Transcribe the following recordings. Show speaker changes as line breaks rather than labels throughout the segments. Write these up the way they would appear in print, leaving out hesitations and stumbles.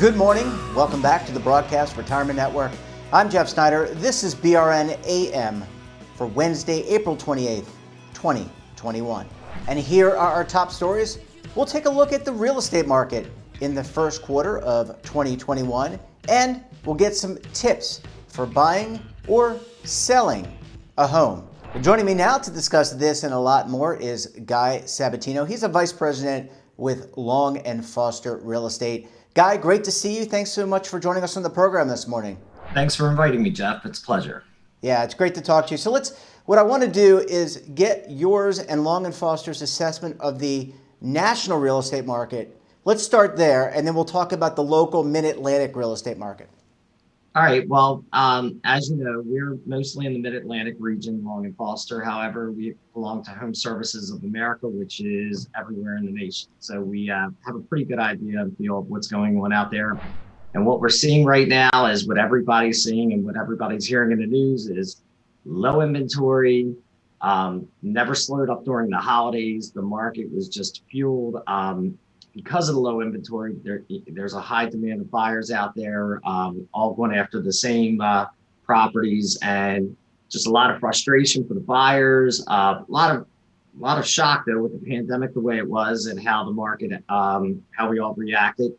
Good morning. Welcome back to the Broadcast Retirement Network. I'm Jeff Snyder. This is BRN AM for Wednesday, April 28th, 2021. And here are our top stories. We'll take a look at the real estate market in the first quarter of 2021, and we'll get some tips for buying or selling a home. Joining me now to discuss this and a lot more is Guy Sabatino. He's a vice president with Long and Foster Real Estate. Guy, great to see you. Thanks so much for joining us on the program this morning.
Thanks for inviting me, Jeff. It's a pleasure.
Yeah, it's great to talk to you. So what I want to do is get yours and Long and Foster's assessment of the national real estate market. Let's start there, and then we'll talk about the local Mid-Atlantic real estate market.
All right. Well, as you know, we're mostly in the Mid-Atlantic region, Long and Foster. However, we belong to Home Services of America, which is everywhere in the nation. So we have a pretty good idea of what's going on out there. And what we're seeing right now is what everybody's seeing and what everybody's hearing in the news is low inventory, never slowed up during the holidays. The market was just fueled. Because of the low inventory, there's a high demand of buyers out there, all going after the same properties, and just a lot of frustration for the buyers. A lot of shock though with the pandemic, the way it was, and how the market, how we all reacted.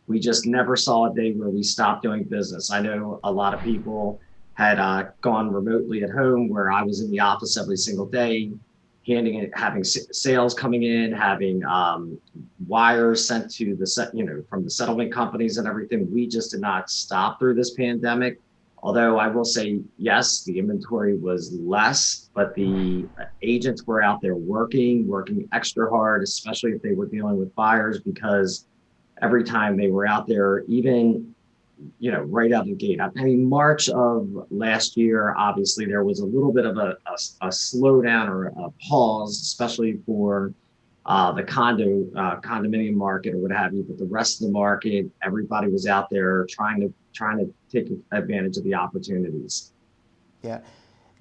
We just never saw a day where we stopped doing business. I know a lot of people had gone remotely at home, where I was in the office every single day, having sales coming in, having wires sent to from the settlement companies and everything. We just did not stop through this pandemic. Although I will say, yes, the inventory was less, but the agents were out there working extra hard, especially if they were dealing with buyers, because every time they were out there, even right out of the gate. I mean, March of last year, obviously there was a little bit of a slowdown or a pause, especially for the condominium market or what have you. But the rest of the market, everybody was out there trying to take advantage of the opportunities.
Yeah.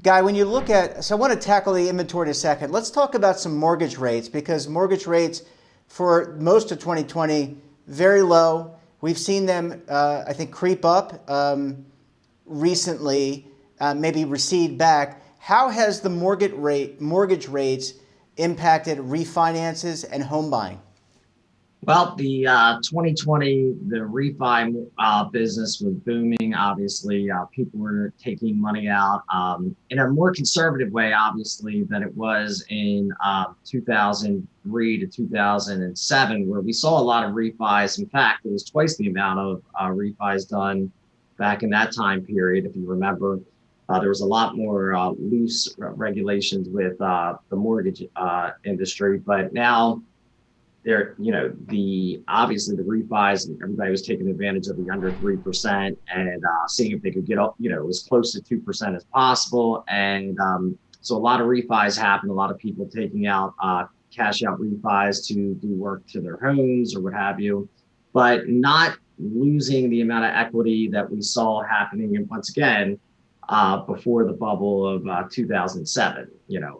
Guy, when you look at, so I want to tackle the inventory in a second. Let's talk about some mortgage rates, because mortgage rates for most of 2020, very low. We've seen them, I think, creep up recently, maybe recede back. How has the mortgage rates impacted refinances and home buying?
Well, the 2020, the refi business was booming. Obviously, people were taking money out in a more conservative way, obviously, than it was in 2003 to 2007, where we saw a lot of refis. In fact, it was twice the amount of refis done back in that time period. If you remember, there was a lot more loose regulations with the mortgage industry, but now obviously the refis, and everybody was taking advantage of the under 3% and seeing if they could get up, as close to 2% as possible. And so a lot of refis happened, a lot of people taking out cash out refis to do work to their homes or what have you, but not losing the amount of equity that we saw happening. And once again, before the bubble of 2007,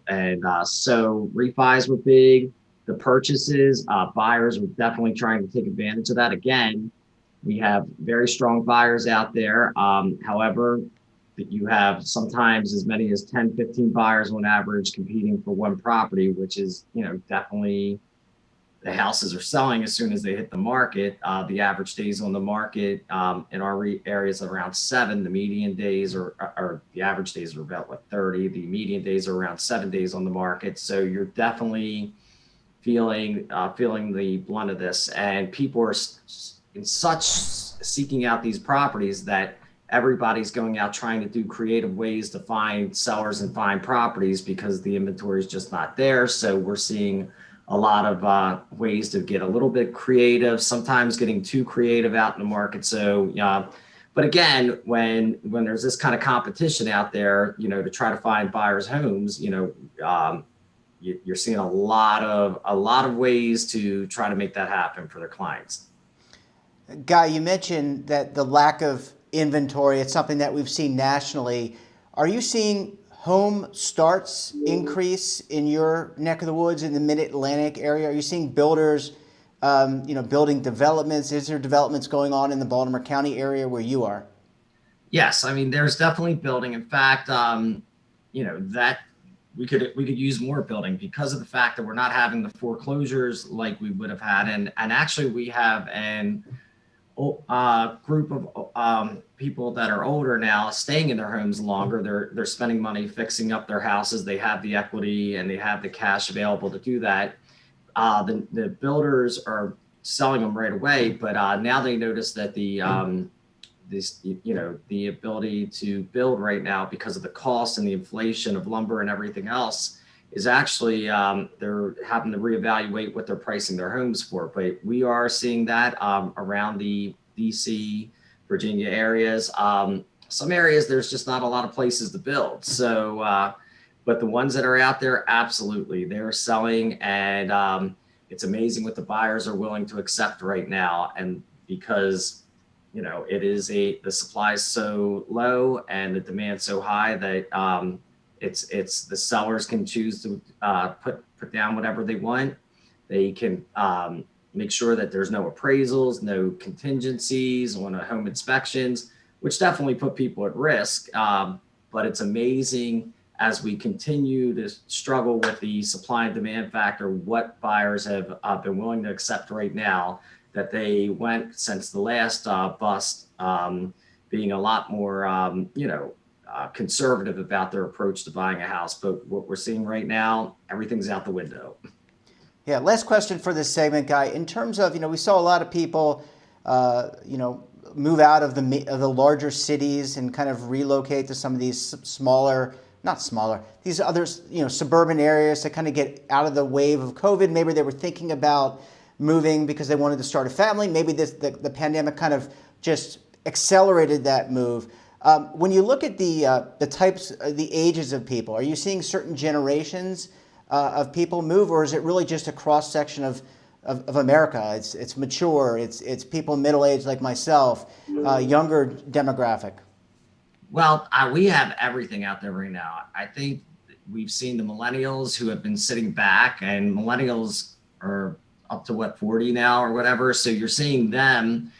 and so refis were big. The purchases, buyers were definitely trying to take advantage of that. Again, we have very strong buyers out there. However, you have sometimes as many as 10, 15 buyers on average competing for one property, which is, definitely the houses are selling as soon as they hit the market. The average days on the market in our areas are around 7. The median days or the average days are about 30. The median days are around 7 days on the market. So you're definitely feeling the blunt of this, and people are in such seeking out these properties that everybody's going out trying to do creative ways to find sellers and find properties, because the inventory is just not there. So we're seeing a lot of ways to get a little bit creative, sometimes getting too creative out in the market. So but again, when there's this kind of competition out there, to try to find buyers' homes, you're seeing a lot of ways to try to make that happen for their clients.
Guy, you mentioned that the lack of inventory, it's something that we've seen nationally. Are you seeing home starts increase in your neck of the woods in the Mid-Atlantic area? Are you seeing builders building developments? Is there developments going on in the Baltimore County area where you are?
Yes, I mean there's definitely building. In fact, that we could use more building because of the fact that we're not having the foreclosures like we would have had, and actually we have an group of people that are older now staying in their homes longer. They're spending money fixing up their houses. They have the equity and they have the cash available to do that. The builders are selling them right away, but now they notice that the ability to build right now because of the cost and the inflation of lumber and everything else is actually they're having to reevaluate what they're pricing their homes for. But we are seeing that around the DC, Virginia areas. Some areas there's just not a lot of places to build. So, but the ones that are out there, absolutely, they're selling, and it's amazing what the buyers are willing to accept right now. And because the supply is so low and the demand so high that it's the sellers can choose to put down whatever they want. They can make sure that there's no appraisals, no contingencies on home inspections, which definitely put people at risk. But it's amazing as we continue to struggle with the supply and demand factor, what buyers have been willing to accept right now, that they went since the last bust, being a lot more, conservative about their approach to buying a house. But what we're seeing right now, everything's out the window.
Yeah. Last question for this segment, Guy. In terms of, we saw a lot of people, move out of the larger cities and kind of relocate to some of these these other, suburban areas to kind of get out of the wave of COVID. Maybe they were thinking about moving because they wanted to start a family. Maybe the pandemic kind of just accelerated that move. When you look at the types, the ages of people, are you seeing certain generations of people move, or is it really just a cross section of America? It's mature. It's people middle aged like myself, younger demographic.
Well, we have everything out there right now. I think we've seen the millennials who have been sitting back, and millennials are up to 40 now or whatever. So you're seeing them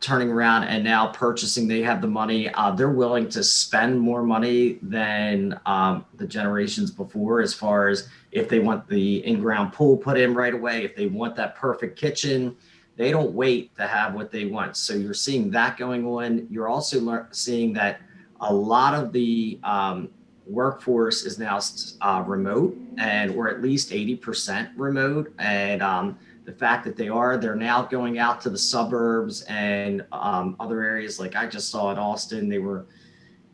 turning around and now purchasing. They have the money. They're willing to spend more money than the generations before, as far as if they want the in-ground pool put in right away, if they want that perfect kitchen. They don't wait to have what they want. So you're seeing that going on. You're also seeing that a lot of the workforce is now remote, or at least 80% remote. And the fact that they're now going out to the suburbs and other areas. Like I just saw in Austin, they were,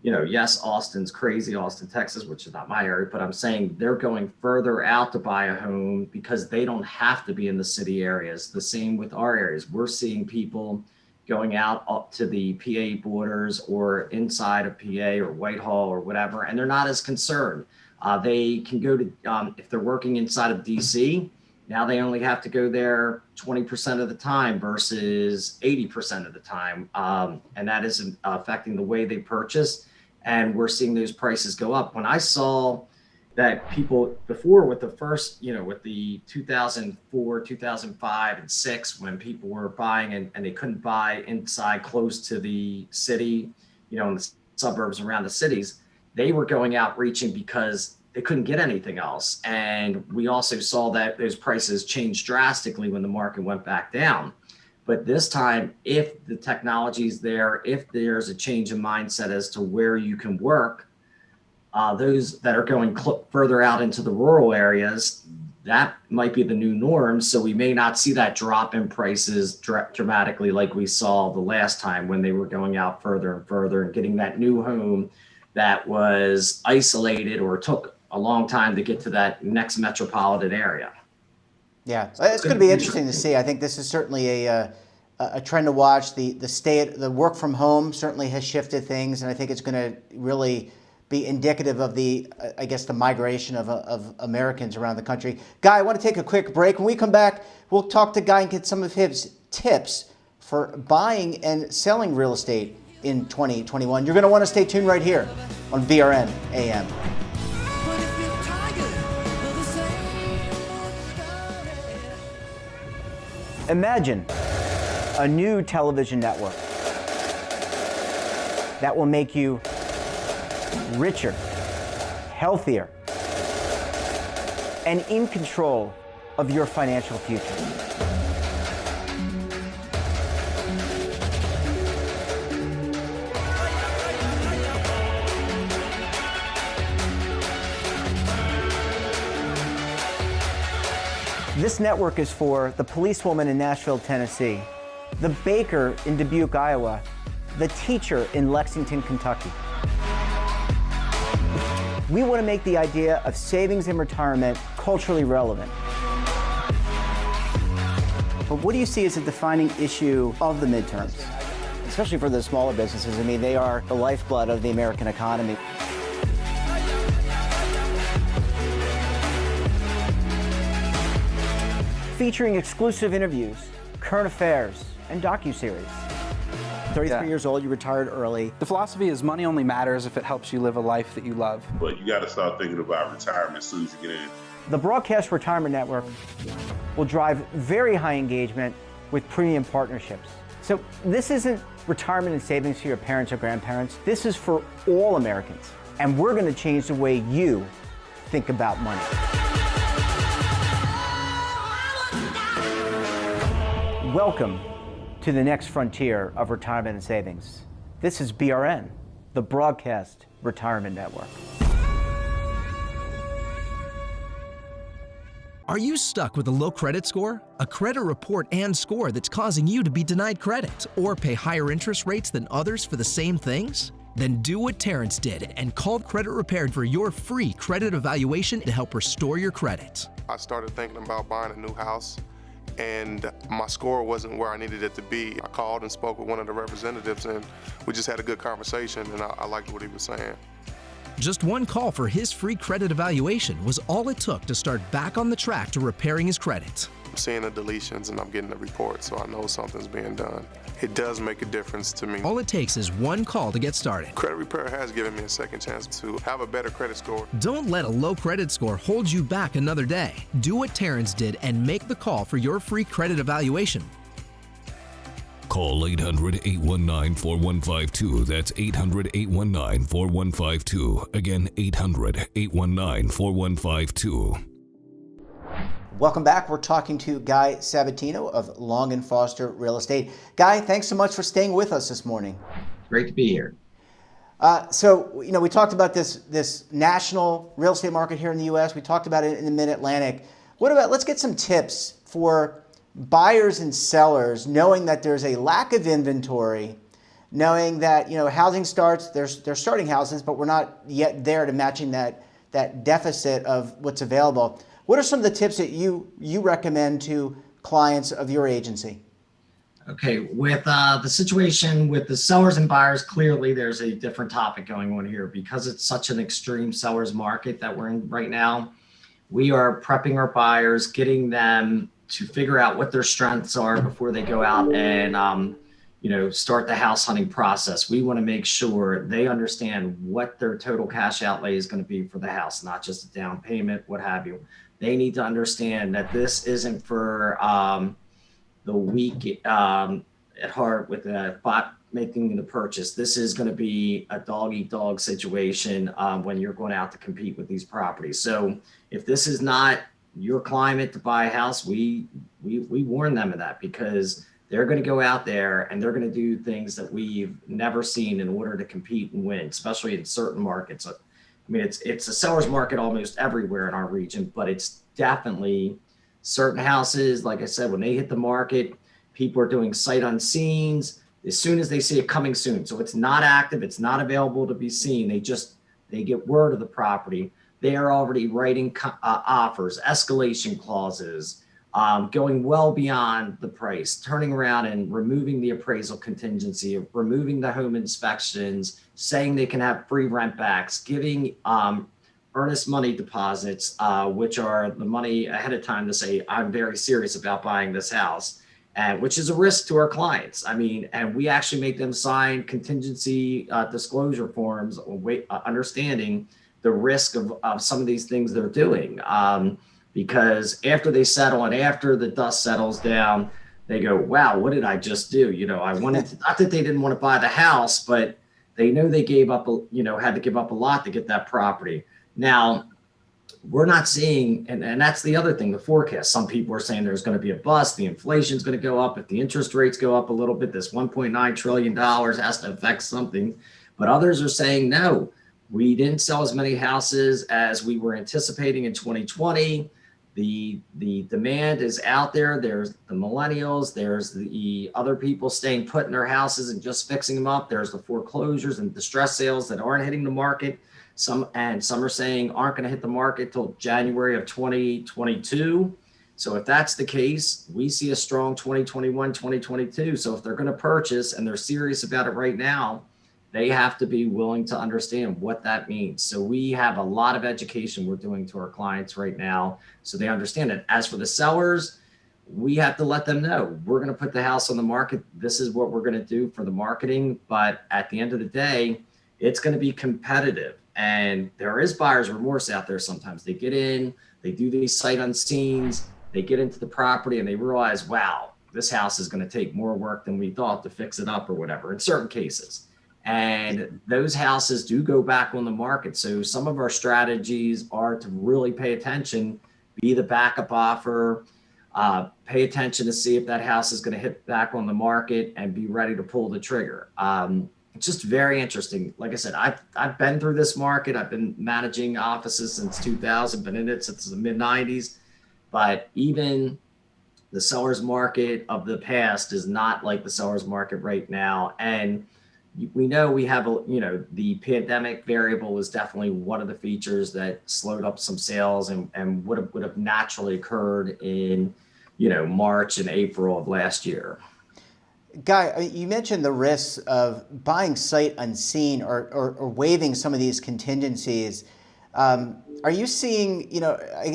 yes, Austin's crazy, Austin, Texas, which is not my area, but I'm saying they're going further out to buy a home because they don't have to be in the city areas. The same with our areas. We're seeing people going out up to the PA borders or inside of PA or Whitehall or whatever, and they're not as concerned. They can go to, if they're working inside of DC, now they only have to go there 20% of the time versus 80% of the time. And that is affecting the way they purchase. And we're seeing those prices go up. When I saw that people before with the first, with the 2004, 2005 and 6, when people were buying and they couldn't buy inside close to the city, in the suburbs around the cities, they were going out reaching because they couldn't get anything else. And we also saw that those prices changed drastically when the market went back down. But this time, if the technology is there, if there's a change in mindset as to where you can work, those that are going further out into the rural areas, that might be the new norm. So we may not see that drop in prices dramatically like we saw the last time when they were going out further and further and getting that new home that was isolated or took a long time to get to that next metropolitan area.
Yeah, it's going to be interesting to see. I think this is certainly a trend to watch. The work from home certainly has shifted things, and I think it's going to really be indicative of the migration of Americans around the country. Guy, I want to take a quick break. When we come back, we'll talk to Guy and get some of his tips for buying and selling real estate in 2021. You're going to want to stay tuned right here on BRN AM. Imagine a new television network that will make you richer, healthier, and in control of your financial future. This network is for the policewoman in Nashville, Tennessee, the baker in Dubuque, Iowa, the teacher in Lexington, Kentucky. We want to make the idea of savings and retirement culturally relevant. But what do you see as a defining issue of the midterms? Especially for the smaller businesses. I mean, they are the lifeblood of the American economy. Featuring exclusive interviews, current affairs, and docuseries. 33 years old, you retired early.
The philosophy is money only matters if it helps you live a life that you love.
But you got to start thinking about retirement as soon as you get in.
The Broadcast Retirement Network will drive very high engagement with premium partnerships. So this isn't retirement and savings for your parents or grandparents. This is for all Americans. And we're going to change the way you think about money. Welcome to the next frontier of retirement and savings. This is BRN, the Broadcast Retirement Network.
Are you stuck with a low credit score? A credit report and score that's causing you to be denied credit or pay higher interest rates than others for the same things? Then do what Terrence did and call Credit Repaired for your free credit evaluation to help restore your credit.
I started thinking about buying a new house, and my score wasn't where I needed it to be. I called and spoke with one of the representatives, and we just had a good conversation, and I liked what he was saying.
Just one call for his free credit evaluation was all it took to start back on the track to repairing his credit.
I'm seeing the deletions and I'm getting the report, so I know something's being done. It does make a difference to me.
All it takes is one call to get started.
Credit Repair has given me a second chance to have a better credit score.
Don't let a low credit score hold you back another day. Do what Terrence did and make the call for your free credit evaluation.
Call 800-819-4152. That's 800-819-4152. Again, 800-819-4152.
Welcome back. We're talking to Guy Sabatino of Long & Foster Real Estate. Guy, thanks so much for staying with us this morning.
Great to be here.
So, we talked about this national real estate market here in the U.S. We talked about it in the Mid-Atlantic. Let's get some tips for buyers and sellers, knowing that there's a lack of inventory, knowing that, housing starts, they're starting houses, but we're not yet there to matching that deficit of what's available. What are some of the tips that you recommend to clients of your agency?
Okay, with the situation with the sellers and buyers, clearly there's a different topic going on here because it's such an extreme seller's market that we're in right now. We are prepping our buyers, getting them to figure out what their strengths are before they go out and start the house hunting process. We want to make sure they understand what their total cash outlay is going to be for the house, not just a down payment, what have you. They need to understand that this isn't for the weak at heart with the bot making the purchase. This is going to be a dog-eat-dog situation when you're going out to compete with these properties. So if this is not your climate to buy a house, we warn them of that because they're going to go out there and they're going to do things that we've never seen in order to compete and win, especially in certain markets. I mean, it's a seller's market almost everywhere in our region, but it's definitely certain houses. Like I said, when they hit the market, people are doing sight unseens as soon as they see it coming soon. So it's not active. It's not available to be seen. They get word of the property. They are already writing offers, escalation clauses, going well beyond the price, turning around and removing the appraisal contingency, removing the home inspections, saying they can have free rent backs, giving earnest money deposits, which are the money ahead of time to say, I'm very serious about buying this house, and which is a risk to our clients. I mean, and we actually make them sign contingency disclosure forms, understanding the risk of some of these things they're doing. Because after they settle and after the dust settles down, they go, wow, what did I just do? I wanted to, not that they didn't want to buy the house, but they know they gave up, had to give up a lot to get that property. Now, we're not seeing, and that's the other thing, the forecast. Some people are saying there's going to be a bust, the inflation's going to go up. If the interest rates go up a little bit, this $1.9 trillion has to affect something. But others are saying, no, we didn't sell as many houses as we were anticipating in 2020. The demand is out there. There's the millennials, there's the other people staying put in their houses and just fixing them up. There's the foreclosures and distress sales that aren't hitting the market. Some are saying aren't going to hit the market till January of 2022. So if that's the case, we see a strong 2021, 2022. So if they're going to purchase and they're serious about it right now, they have to be willing to understand what that means. So we have a lot of education we're doing to our clients right now, so they understand it. As for the sellers, we have to let them know we're going to put the house on the market. This is what we're going to do for the marketing. But at the end of the day, it's going to be competitive. And there is buyer's remorse out there sometimes. They get in, they do these sight unseens, they get into the property and they realize, wow, this house is going to take more work than we thought to fix it up or whatever, in certain cases. And those houses do go back on the market. So some of our strategies are to really pay attention, be the backup offer, pay attention to see if that house is going to hit back on the market and be ready to pull the trigger. It's just very interesting. Like I said, I've been through this market. I've been managing offices since 2000, been in it since the mid 90s. But even the seller's market of the past is not like the seller's market right now. And we know we have the pandemic variable was definitely one of the features that slowed up some sales and would have naturally occurred in March and April of last year.
Guy, you mentioned the risks of buying sight unseen or waiving some of these contingencies. Are you seeing,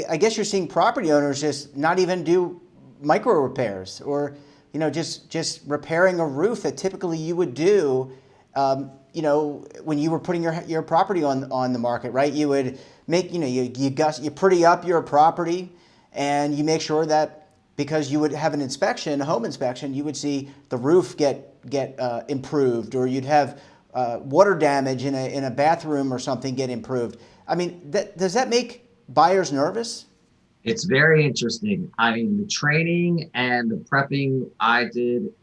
I guess you're seeing property owners just not even do micro repairs or, just repairing a roof that typically you would do, when you were putting your property on the market, right? You would make, you pretty up your property and you make sure that because you would have an inspection, a home inspection, you would see the roof get improved, or you'd have water damage in a bathroom or something get improved. I mean, does that make buyers nervous?
It's very interesting. I mean, the training and the prepping I did,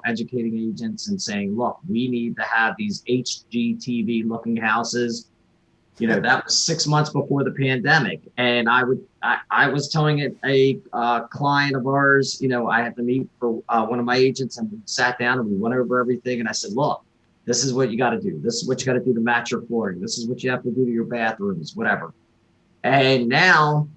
educating agents and saying, look, we need to have these HGTV looking houses. That was 6 months before the pandemic. And I was telling it a client of ours, I had to meet for one of my agents, and we sat down and we went over everything. And I said, look, this is what you got to do. This is what you got to do to match your flooring. This is what you have to do to your bathrooms, whatever. And now,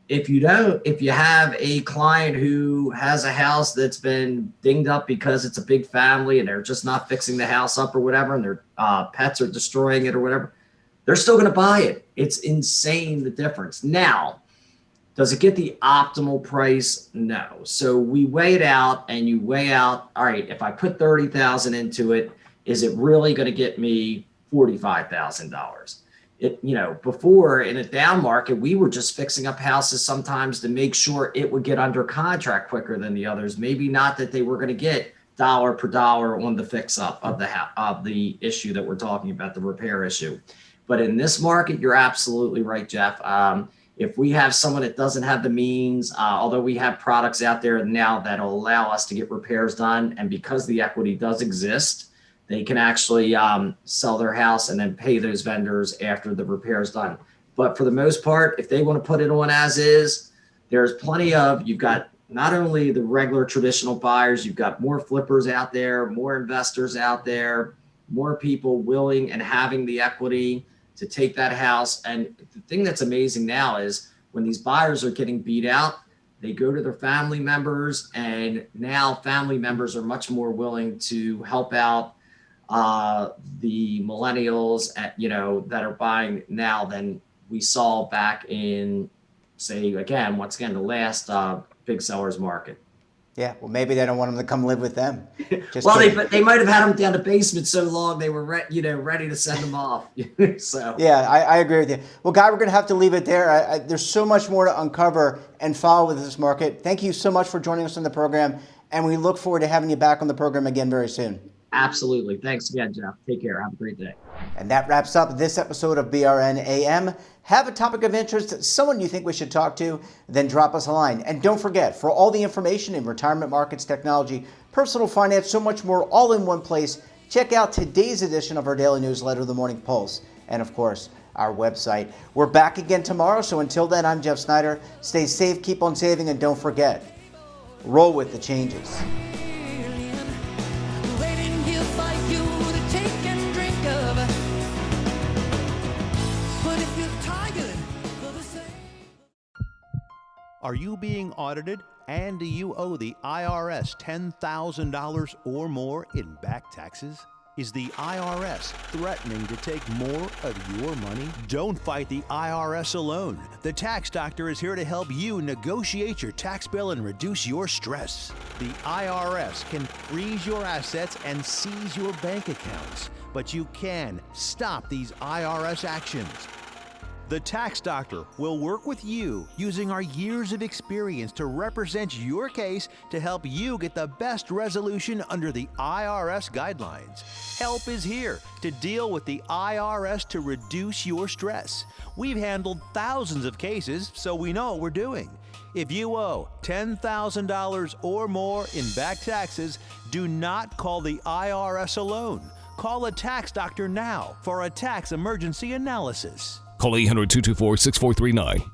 if you have a client who has a house that's been dinged up because it's a big family and they're just not fixing the house up or whatever, and their pets are destroying it or whatever, they're still going to buy it. It's insane, the difference. Now, does it get the optimal price? No. So we weigh it out, and you weigh out, all right, if I put $30,000 into it, is it really going to get me $45,000? Before in a down market, we were just fixing up houses sometimes to make sure it would get under contract quicker than the others. Maybe not that they were going to get dollar per dollar on the fix up of the issue that we're talking about, the repair issue. But in this market, you're absolutely right, Jeff. If we have someone that doesn't have the means, although we have products out there now that'll allow us to get repairs done, and because the equity does exist, they can actually sell their house and then pay those vendors after the repair is done. But for the most part, if they want to put it on as is, there's plenty you've got not only the regular traditional buyers, you've got more flippers out there, more investors out there, more people willing and having the equity to take that house. And the thing that's amazing now is when these buyers are getting beat out, they go to their family members, and now family members are much more willing to help out the millennials that are buying now than we saw back in, say, once again, the last big sellers market.
Yeah, well, maybe they don't want them to come live with them.
Well, they might have had them down the basement so long they were ready to send them off. So
yeah, I agree with you. Well, Guy, we're going to have to leave it there. There's so much more to uncover and follow with this market. Thank you so much for joining us on the program, and we look forward to having you back on the program again very soon.
Absolutely. Thanks again, Jeff. Take care. Have a great day.
And that wraps up this episode of BRN AM. Have a topic of interest, someone you think we should talk to, then drop us a line. And don't forget, for all the information in retirement markets, technology, personal finance, so much more, all in one place, check out today's edition of our daily newsletter, The Morning Pulse, and of course, our website. We're back again tomorrow, so until then, I'm Jeff Snyder. Stay safe, keep on saving, and don't forget, roll with the changes.
Are you being audited and do you owe the IRS $10,000 or more in back taxes? Is the IRS threatening to take more of your money? Don't fight the IRS alone. The Tax Doctor is here to help you negotiate your tax bill and reduce your stress. The IRS can freeze your assets and seize your bank accounts, but you can stop these IRS actions. The Tax Doctor will work with you using our years of experience to represent your case to help you get the best resolution under the IRS guidelines. Help is here to deal with the IRS to reduce your stress. We've handled thousands of cases, so we know what we're doing. If you owe $10,000 or more in back taxes, do not call the IRS alone. Call a Tax Doctor now for a tax emergency analysis.
Call 800-224-6439.